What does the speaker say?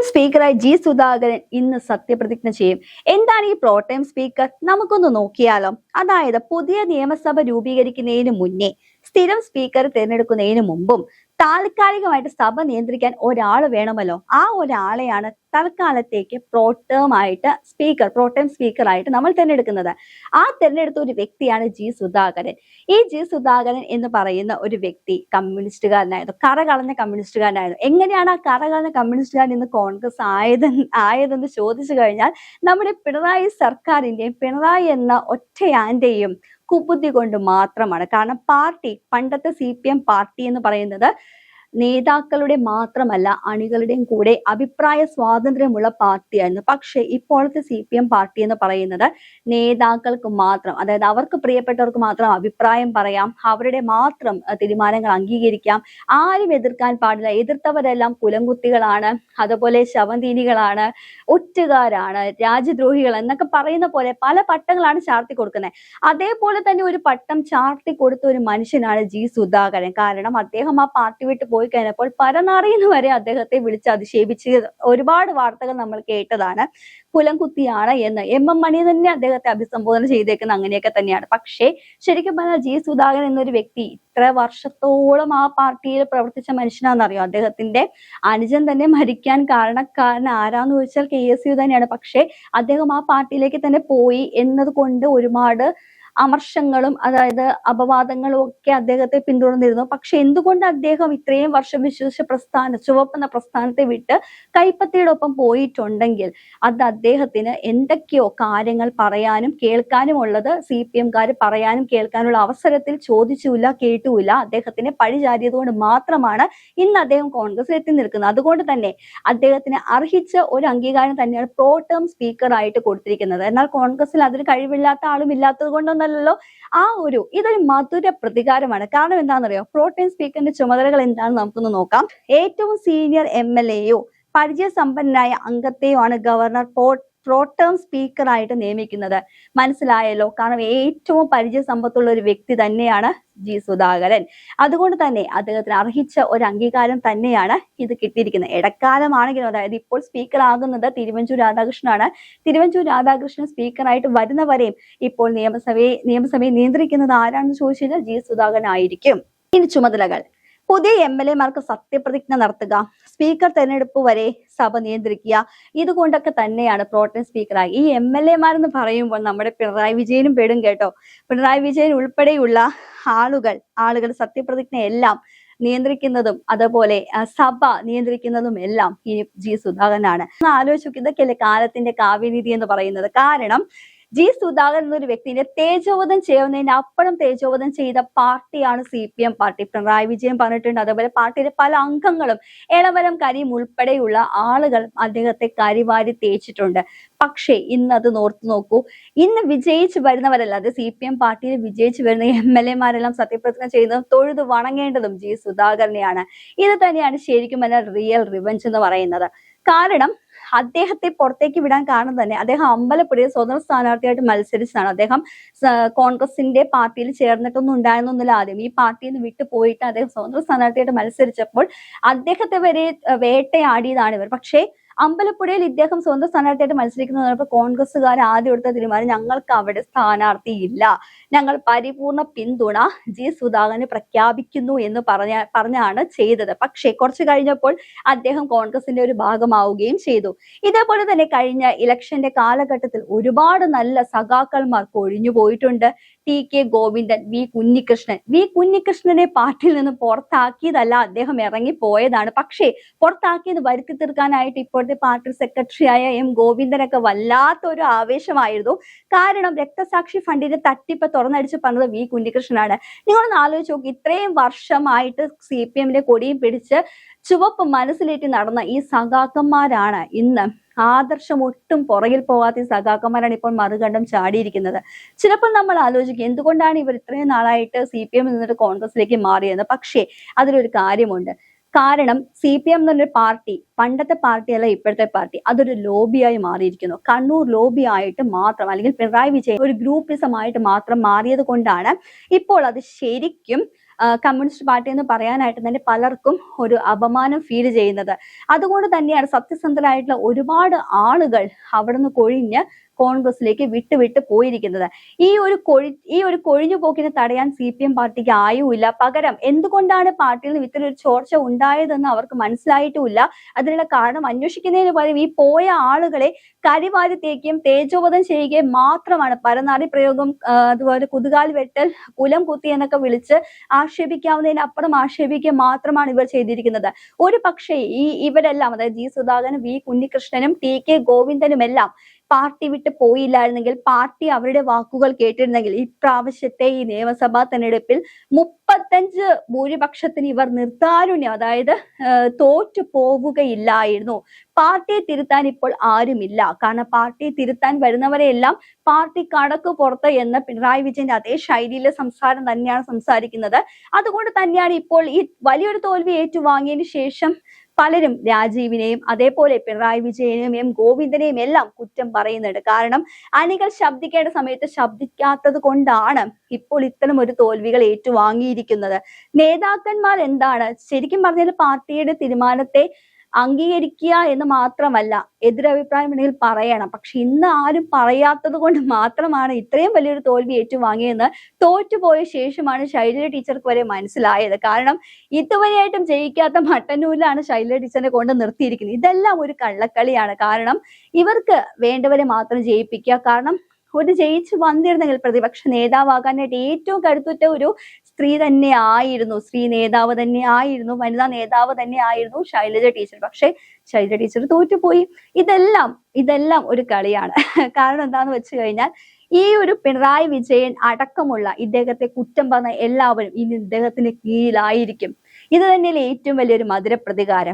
സ്പീക്കറായി G Sudhakaran ഇന്ന് സത്യപ്രതിജ്ഞ ചെയ്യും. എന്താണ് ഈ പ്രോട്ടൈം സ്പീക്കർ? നമുക്കൊന്ന് നോക്കിയാലോ. അതായത് പുതിയ നിയമസഭ രൂപീകരിക്കുന്നതിന് മുന്നേ സ്ഥിരം സ്പീക്കർ തിരഞ്ഞെടുക്കുന്നതിന് മുമ്പും താൽക്കാലികമായിട്ട് സഭ നിയന്ത്രിക്കാൻ ഒരാൾ വേണമല്ലോ. ആ ഒരാളെയാണ് തൽക്കാലത്തേക്ക് പ്രോട്ടൈം സ്പീക്കർ ആയിട്ട് നമ്മൾ തിരഞ്ഞെടുക്കുന്നത്. ആ തിരഞ്ഞെടുത്ത ഒരു വ്യക്തിയാണ് ജി സുധാകരൻ. ഈ ജി സുധാകരൻ എന്ന് പറയുന്ന ഒരു വ്യക്തി കമ്മ്യൂണിസ്റ്റുകാരനായിരുന്നു, കറകളഞ്ഞ കമ്മ്യൂണിസ്റ്റുകാരനായിരുന്നു. എങ്ങനെയാണ് ആ കറകളഞ്ഞ കമ്മ്യൂണിസ്റ്റുകാരൻ ഇന്ന് കോൺഗ്രസ് ആയതെന്ന് ചോദിച്ചു കഴിഞ്ഞാൽ നമ്മുടെ പിണറായി സർക്കാരിന്റെയും പിണറായി എന്ന ഒറ്റയാന്റെയും കുബുദ്ധി കൊണ്ട് മാത്രമാണ്. കാരണം പണ്ടത്തെ CPM പാർട്ടി എന്ന് പറയുന്നത് നേതാക്കളുടെ മാത്രമല്ല അണികളുടെയും കൂടെ അഭിപ്രായ സ്വാതന്ത്ര്യമുള്ള പാർട്ടിയായിരുന്നു. പക്ഷെ ഇപ്പോഴത്തെ CPM പാർട്ടി എന്ന് പറയുന്നത് നേതാക്കൾക്ക് മാത്രം, അതായത് അവർക്ക് പ്രിയപ്പെട്ടവർക്ക് മാത്രം അഭിപ്രായം പറയാം, അവരുടെ മാത്രം തീരുമാനങ്ങൾ അംഗീകരിക്കാം, ആരും എതിർക്കാൻ പാടില്ല, എതിർത്തവരെല്ലാം കുലംകുത്തികളാണ്, അതുപോലെ ശവന്തീനികളാണ്, ഒറ്റുകാരാണ്, രാജ്യദ്രോഹികൾ എന്നൊക്കെ പറയുന്ന പോലെ പല പട്ടങ്ങളാണ് ചാർത്തി കൊടുക്കുന്നത്. അതേപോലെ തന്നെ ഒരു പട്ടം ചാർത്തി കൊടുത്ത ഒരു മനുഷ്യനാണ് ജി സുധാകരൻ. കാരണം അദ്ദേഹം ആ പാർട്ടി വിട്ട് പോയി കഴിഞ്ഞപ്പോൾ പരനാറിയെന്ന് വരെ അദ്ദേഹത്തെ വിളിച്ച് അധിക്ഷേപിച്ച് ഒരുപാട് വാർത്തകൾ നമ്മൾ കേട്ടതാണ്. കുലംകുത്തിയാണ് എന്ന് MM മണി തന്നെ അദ്ദേഹത്തെ അഭിസംബോധന ചെയ്തേക്കുന്നത് അങ്ങനെയൊക്കെ തന്നെയാണ്. പക്ഷേ ശരിക്കും പറഞ്ഞാൽ ജി സുധാകരൻ എന്നൊരു വ്യക്തി ഇത്ര വർഷത്തോളം ആ പാർട്ടിയിൽ പ്രവർത്തിച്ച മനുഷ്യനാണെന്നറിയോ. അദ്ദേഹത്തിന്റെ അനുജൻ തന്നെ മരിക്കാൻ കാരണക്കാരൻ ആരാന്ന് ചോദിച്ചാൽ KSU തന്നെയാണ്. പക്ഷേ അദ്ദേഹം ആ പാർട്ടിയിലേക്ക് തന്നെ പോയി എന്നതുകൊണ്ട് ഒരുപാട് അമർഷങ്ങളും അതായത് അപവാദങ്ങളും ഒക്കെ അദ്ദേഹത്തെ പിന്തുടർന്നിരുന്നു. പക്ഷെ എന്തുകൊണ്ട് അദ്ദേഹം ഇത്രയും വർഷം വിശ്വസിച്ച ചുവപ്പെന്ന പ്രസ്ഥാനത്തെ വിട്ട് കൈപ്പത്തിയുടെ ഒപ്പം പോയിട്ടുണ്ടെങ്കിൽ അത് അദ്ദേഹത്തിന് എന്തൊക്കെയോ കാര്യങ്ങൾ പറയാനും കേൾക്കാനും ഉള്ളത് CPMകാർ പറയാനും കേൾക്കാനുള്ള അവസരത്തിൽ ചോദിച്ചില്ല, കേട്ടുമില്ല. അദ്ദേഹത്തിന് പഴിചാരിയത് കൊണ്ട് മാത്രമാണ് ഇന്ന് അദ്ദേഹം കോൺഗ്രസിൽ എത്തി നിൽക്കുന്നത്. അതുകൊണ്ട് തന്നെ അദ്ദേഹത്തിന് അർഹിച്ച ഒരു അംഗീകാരം തന്നെയാണ് പ്രോട്ടേം സ്പീക്കർ ആയിട്ട് കൊടുത്തിരിക്കുന്നത്. എന്നാൽ കോൺഗ്രസിൽ അതിന് കഴിവില്ലാത്ത ആളും ഇല്ലാത്തത് കൊണ്ടൊന്നല്ലോ ഇതൊരു മധുര പ്രതികാരമാണ്. കാരണം എന്താണെന്നറിയോ, പ്രോട്ടൈം സ്പീക്കറിന്റെ ചുമതലകൾ എന്താണെന്ന് നമുക്കൊന്ന് നോക്കാം. ഏറ്റവും സീനിയർ MLAയോ പരിചയസമ്പന്നനായ അംഗത്തെയോ ആണ് ഗവർണർ പ്രോട്ടേം സ്പീക്കർ ആയിട്ട് നിയമിക്കുന്നത്. മനസ്സിലായല്ലോ. കാരണം ഏറ്റവും പരിചയസമ്പത്തുള്ള ഒരു വ്യക്തി തന്നെയാണ് ജി സുധാകരൻ. അതുകൊണ്ട് തന്നെ അദ്ദേഹത്തിന് അർഹിച്ച ഒരു അംഗീകാരം തന്നെയാണ് ഇത് കിട്ടിയിരിക്കുന്നത്. ഇടക്കാലമാണെങ്കിലും, അതായത് ഇപ്പോൾ സ്പീക്കർ ആകുന്നത് തിരുവഞ്ചൂർ രാധാകൃഷ്ണനാണ്. തിരുവഞ്ചൂർ രാധാകൃഷ്ണൻ സ്പീക്കറായിട്ട് വരുന്നവരെയും ഇപ്പോൾ നിയമസഭയെ നിയന്ത്രിക്കുന്നത് ആരാണെന്ന് ചോദിച്ചു കഴിഞ്ഞാൽ ജി സുധാകരൻ ആയിരിക്കും. ഇനി ചുമതലകൾ: പുതിയ MLAമാർക്ക് സത്യപ്രതിജ്ഞ നടത്തുക, സ്പീക്കർ തെരഞ്ഞെടുപ്പ് വരെ സഭ നിയന്ത്രിക്കുക. ഇതുകൊണ്ടൊക്കെ തന്നെയാണ് പ്രോട്ടേം സ്പീക്കറായി. ഈ MLAമാരെന്ന് പറയുമ്പോൾ നമ്മുടെ പിണറായി വിജയനും പെടും കേട്ടോ. പിണറായി വിജയൻ ഉൾപ്പെടെയുള്ള ആളുകൾ സത്യപ്രതിജ്ഞ എല്ലാം നിയന്ത്രിക്കുന്നതും അതുപോലെ സഭ നിയന്ത്രിക്കുന്നതും എല്ലാം ഇനി ജി സുധാകരനാണ്. ആലോചിച്ചു, ഇതൊക്കെയല്ലേ കാലത്തിന്റെ കാവ്യനീതി എന്ന് പറയുന്നത്. കാരണം ജി സുധാകരൻ എന്നൊരു വ്യക്തിനെ തേജോവധം ചെയ്യുന്നതിന് അപ്പുറം തേജോവധം ചെയ്ത പാർട്ടിയാണ് CPM പാർട്ടി. പിണറായി വിജയൻ പറഞ്ഞിട്ടുണ്ട്. അതുപോലെ പാർട്ടിയിലെ പല അംഗങ്ങളും എളവരം കരീം ഉൾപ്പെടെയുള്ള ആളുകൾ അദ്ദേഹത്തെ കരിവാരി തേച്ചിട്ടുണ്ട്. പക്ഷേ ഇന്ന് അത് ഓർത്തു നോക്കൂ, ഇന്ന് വിജയിച്ചു വരുന്നവരല്ല, അത് CPM പാർട്ടിയിൽ വിജയിച്ചു വരുന്ന MLAമാരെല്ലാം സത്യപ്രതിജ്ഞ ചെയ്യുന്നതും തൊഴുതു വണങ്ങേണ്ടതും ജി സുധാകരനെയാണ്. ഇത് തന്നെയാണ് ശരിക്കും റിയൽ റിവഞ്ച് എന്ന് പറയുന്നത്. കാരണം അദ്ദേഹത്തെ പുറത്തേക്ക് വിടാൻ കാരണം തന്നെ അദ്ദേഹം അമ്പലപ്പുഴയിൽ സ്വതന്ത്ര സ്ഥാനാർത്ഥിയായിട്ട് മത്സരിച്ചതാണ്. അദ്ദേഹം കോൺഗ്രസിന്റെ പാർട്ടിയിൽ ചേർന്നിട്ടൊന്നും ഉണ്ടായിരുന്നില്ല. ആദ്യം ഈ പാർട്ടിയിൽ നിന്ന് വിട്ടു പോയിട്ട് അദ്ദേഹം സ്വതന്ത്ര സ്ഥാനാർത്ഥിയായിട്ട് മത്സരിച്ചപ്പോൾ അദ്ദേഹത്തെ വരെ വേട്ടയാടിയതാണ് ഇവർ. പക്ഷേ അമ്പലപ്പുഴയിൽ ഇദ്ദേഹം സ്വന്തം സ്ഥാനാർത്ഥിയായിട്ട് മത്സരിക്കുന്നപ്പോൾ കോൺഗ്രസ്സുകാർ ആദ്യം എടുത്ത തീരുമാനം, ഞങ്ങൾക്ക് അവിടെ സ്ഥാനാർത്ഥിയില്ല, ഞങ്ങൾ പരിപൂർണ പിന്തുണ ജി സുധാകരന് പ്രഖ്യാപിക്കുന്നു എന്ന് പറഞ്ഞാണ് ചെയ്തത്. പക്ഷേ കുറച്ചു കഴിഞ്ഞപ്പോൾ അദ്ദേഹം കോൺഗ്രസിന്റെ ഒരു ഭാഗമാവുകയും ചെയ്തു. ഇതേപോലെ തന്നെ കഴിഞ്ഞ ഇലക്ഷന്റെ കാലഘട്ടത്തിൽ ഒരുപാട് നല്ല സഖാക്കന്മാർ കൊഴിഞ്ഞു പോയിട്ടുണ്ട്. TK ഗോവിന്ദൻ, വി കുഞ്ഞികൃഷ്ണനെ പാർട്ടിയിൽ നിന്ന് പുറത്താക്കിയതല്ല, അദ്ദേഹം ഇറങ്ങിപ്പോയതാണ്. പക്ഷേ പുറത്താക്കിയത് വരുത്തി തീർക്കാനായിട്ട് ഇപ്പോഴത്തെ പാർട്ടി സെക്രട്ടറിയായ M ഗോവിന്ദനൊക്കെ വല്ലാത്തൊരു ആവേശമായിരുന്നു. കാരണം രക്തസാക്ഷി ഫണ്ടിന്റെ തട്ടിപ്പ് തുറന്നടിച്ച് പറഞ്ഞത് വി കുഞ്ഞികൃഷ്ണനാണ്. നിങ്ങളൊന്ന് ആലോചിച്ച് നോക്കി, ഇത്രയും വർഷമായിട്ട് CPMന്റെ കൊടിയും പിടിച്ച് ചുവപ്പ് മനസ്സിലേറ്റി നടന്ന ഈ സഖാക്കന്മാരാണ് ഇന്ന് ആദർശം ഒട്ടും പുറകിൽ പോകാത്ത ഈ സഖാക്കന്മാരാണ് ഇപ്പോൾ മറുകണ്ഠം ചാടിയിരിക്കുന്നത്. ചിലപ്പോൾ നമ്മൾ ആലോചിക്കും, എന്തുകൊണ്ടാണ് ഇവർ ഇത്രയും നാളായിട്ട് CPM നിന്നിട്ട് കോൺഗ്രസിലേക്ക് മാറിയെന്ന്. പക്ഷേ അതിലൊരു കാര്യമുണ്ട്. കാരണം CPM എന്നൊരു പാർട്ടി പണ്ടത്തെ പാർട്ടിയല്ല ഇപ്പോഴത്തെ പാർട്ടി, അതൊരു ലോബിയായി മാറിയിരിക്കുന്നു. കണ്ണൂർ ലോബി ആയിട്ട് മാത്രം, അല്ലെങ്കിൽ പിണറായി വിജയൻ ഒരു ഗ്രൂപ്പിസമായിട്ട് മാത്രം മാറിയത് കൊണ്ടാണ് ഇപ്പോൾ അത് ശരിക്കും കമ്മ്യൂണിസ്റ്റ് പാർട്ടി എന്ന് പറയാനായിട്ട് തന്നെ പലർക്കും ഒരു അപമാനം ഫീൽ ചെയ്യുന്നത്. അതുകൊണ്ട് തന്നെയാണ് സത്യസന്ധരായിട്ടുള്ള ഒരുപാട് ആളുകൾ അവിടുന്ന് കൊഴിഞ്ഞ് കോൺഗ്രസിലേക്ക് വിട്ട് പോയിരിക്കുന്നത്. ഈ ഒരു കൊഴിഞ്ഞു പോക്കിനെ തടയാൻ CPM പാർട്ടിക്ക് ആയുമില്ല. പകരം എന്തുകൊണ്ടാണ് പാർട്ടിയിൽ നിന്ന് ഇത്തരം ഒരു ചോർച്ച ഉണ്ടായതെന്ന് അവർക്ക് മനസ്സിലായിട്ടുമില്ല. അതിനുള്ള കാരണം അന്വേഷിക്കുന്നതിന് പകരം ഈ പോയ ആളുകളെ കരിവാരി തേക്കുകയും തേജോവധം ചെയ്യുകയും മാത്രമാണ്. പരനാറി പ്രയോഗം, അതുപോലെ കുതുകാലി വെട്ടൽ, കുലം കുത്തി എന്നൊക്കെ വിളിച്ച് ആക്ഷേപിക്കാവുന്നതിനപ്പുറം ആക്ഷേപിക്കുക മാത്രമാണ് ഇവർ ചെയ്തിരിക്കുന്നത്. ഒരു പക്ഷേ ഇവരെല്ലാം, അതായത് G സുധാകരനും V കുഞ്ഞികൃഷ്ണനും TK ഗോവിന്ദനുമെല്ലാം പാർട്ടി വിട്ട് പോയില്ലായിരുന്നെങ്കിൽ, പാർട്ടി അവരുടെ വാക്കുകൾ കേട്ടിരുന്നെങ്കിൽ ഇപ്രാവശ്യത്തെ ഈ നിയമസഭാ തെരഞ്ഞെടുപ്പിൽ 35 ഭൂരിപക്ഷത്തിന് ഇവർ നിർദാരുണ്യം, അതായത് തോറ്റു പോവുകയില്ലായിരുന്നു. പാർട്ടിയെ തിരുത്താൻ ഇപ്പോൾ ആരുമില്ല. കാരണം പാർട്ടിയെ തിരുത്താൻ വരുന്നവരെയെല്ലാം പാർട്ടി കടക്കു പുറത്ത് എന്ന് പിണറായി വിജയന്റെ അതേ ശൈലിയിലെ സംസാരം തന്നെയാണ് സംസാരിക്കുന്നത്. അതുകൊണ്ട് തന്നെയാണ് ഇപ്പോൾ ഈ വലിയൊരു തോൽവി ഏറ്റുവാങ്ങിയതിനു ശേഷം പലരും രാജീവിനെയും അതേപോലെ പിണറായി വിജയനെയും M ഗോവിന്ദനെയും എല്ലാം കുറ്റം പറയുന്നുണ്ട്. കാരണം അണികൾ ശബ്ദിക്കേണ്ട സമയത്ത് ശബ്ദിക്കാത്തത് കൊണ്ടാണ് ഇപ്പോൾ ഇത്തരം ഒരു തോൽവികൾ ഏറ്റുവാങ്ങിയിരിക്കുന്നത്. നേതാക്കന്മാർ എന്താണ് ശരിക്കും പറഞ്ഞാൽ പാർട്ടിയുടെ തീരുമാനത്തെ അംഗീകരിക്കുക എന്ന് മാത്രമല്ല, എതിരഭിപ്രായം ഉണ്ടെങ്കിൽ പറയണം. പക്ഷെ ഇന്ന് ആരും പറയാത്തത് കൊണ്ട് മാത്രമാണ് ഇത്രയും വലിയൊരു തോൽവി ഏറ്റുവാങ്ങിയെന്ന് തോറ്റുപോയ ശേഷമാണ് ശൈലജ ടീച്ചർക്ക് വരെ മനസ്സിലായത്. കാരണം ഇതുവരെയായിട്ടും ജയിക്കാത്ത മട്ടന്നൂരിലാണ് ശൈലജ ടീച്ചറിനെ കൊണ്ട് നിർത്തിയിരിക്കുന്നത്. ഇതെല്ലാം ഒരു കള്ളക്കളിയാണ്. കാരണം ഇവർക്ക് വേണ്ടവരെ മാത്രം ജയിപ്പിക്കുക. കാരണം ഒരു ജയിച്ചു വന്നിരുന്നെങ്കിൽ പ്രതിപക്ഷ നേതാവാകാനായിട്ട് ഏറ്റവും കരുത്തുറ്റ ഒരു സ്ത്രീ തന്നെ ആയിരുന്നു, സ്ത്രീ നേതാവ് തന്നെ ആയിരുന്നു, വനിതാ നേതാവ് തന്നെ ആയിരുന്നു ശൈലജ ടീച്ചർ. പക്ഷെ ശൈലജ ടീച്ചർ തോറ്റുപോയി. ഇതെല്ലാം ഒരു കളിയാണ്. കാരണം എന്താന്ന് വെച്ച് കഴിഞ്ഞാൽ ഈ ഒരു പിണറായി വിജയൻ അടക്കമുള്ള ഇദ്ദേഹത്തെ കുറ്റം പറഞ്ഞ എല്ലാവരും ഇനി ഇദ്ദേഹത്തിന് കീഴിലായിരിക്കും. ഇത് തന്നെയല്ലേ ഏറ്റവും വലിയൊരു മധുര പ്രതികാരം.